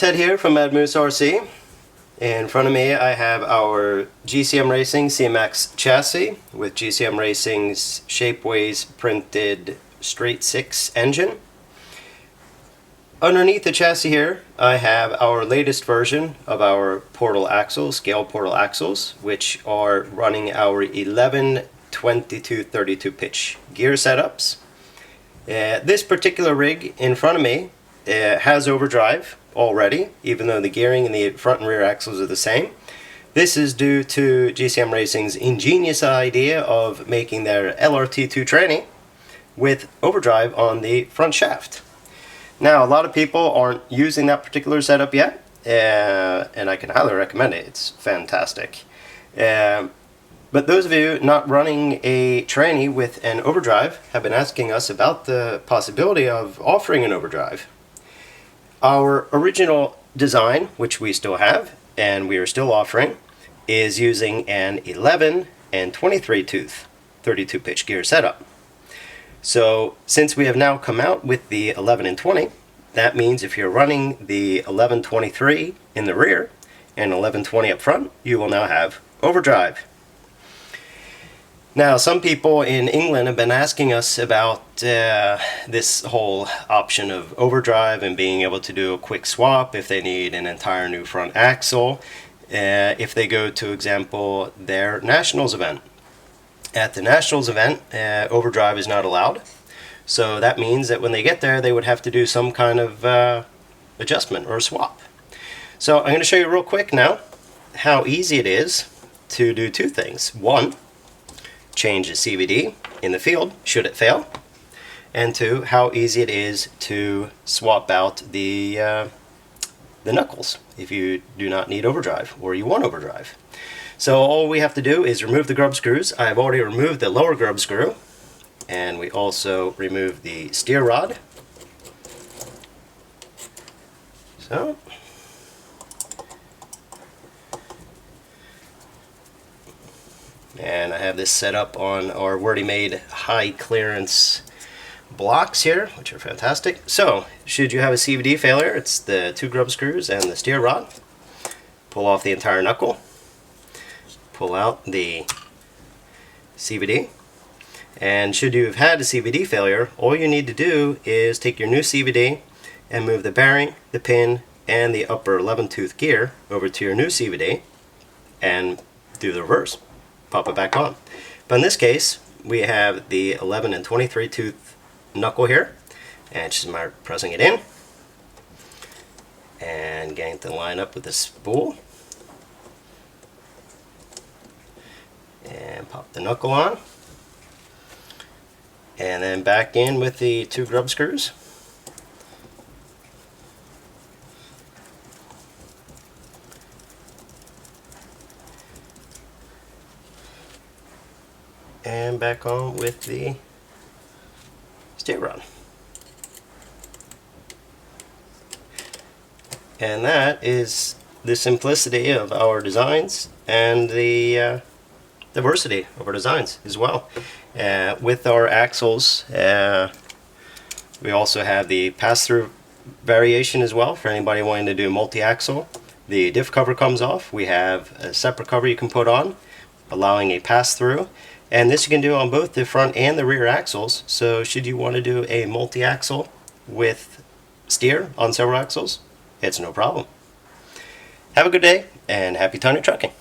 Ted here from Moose RC. In front of me I have our GCM Racing CMX chassis with GCM Racing's Shapeways printed straight 6 engine. Underneath the chassis here I have our latest version of our portal axles, scale portal axles, which are running our 11, 22, 32 pitch gear setups. This particular rig in front of me has overdrive already, even though the gearing in the front and rear axles are the same. This is due to GCM Racing's ingenious idea of making their LRT2 tranny with overdrive on the front shaft. Now, a lot of people aren't using that particular setup yet, and I can highly recommend it. It's fantastic. But those of you not running a tranny with an overdrive have been asking us about the possibility of offering an overdrive. Our original design, which we still have, and we are still offering, is using an 11 and 23 tooth 32 pitch gear setup. So since we have now come out with the 11 and 20, that means if you're running the 1123 in the rear and 1120 up front, you will now have overdrive. Now, some people in England have been asking us about this whole option of overdrive and being able to do a quick swap if they need an entire new front axle, if they go to, example, their Nationals event. At the Nationals event, overdrive is not allowed, so that means that when they get there they would have to do some kind of adjustment or swap. So I'm going to show you real quick now how easy it is to do two things. One, change the CVD in the field should it fail, and two, how easy it is to swap out the knuckles if you do not need overdrive or you want overdrive. So all we have to do is remove the grub screws. I've already removed the lower grub screw, and we also remove the steer rod. So and I have this set up on our Wordy Made high clearance blocks here, which are fantastic. So, should you have a CVD failure, it's the two grub screws and the steer rod. Pull off the entire knuckle. Pull out the CVD. And should you have had a CVD failure, all you need to do is take your new CVD and move the bearing, the pin, and the upper 11 tooth gear over to your new CVD and do the reverse. Pop it back on. But in this case, we have the 11 and 23 tooth knuckle here, and just pressing it in and getting it to line up with the spool, and pop the knuckle on, and then back in with the two grub screws. And back on with the steer rod. And that is the simplicity of our designs and the diversity of our designs as well. With our axles, we also have the pass-through variation as well for anybody wanting to do multi-axle. The diff cover comes off. We have a separate cover you can put on, allowing a pass-through. And this you can do on both the front and the rear axles. So should you want to do a multi-axle with steer on several axles, it's no problem. Have a good day and happy Tony trucking.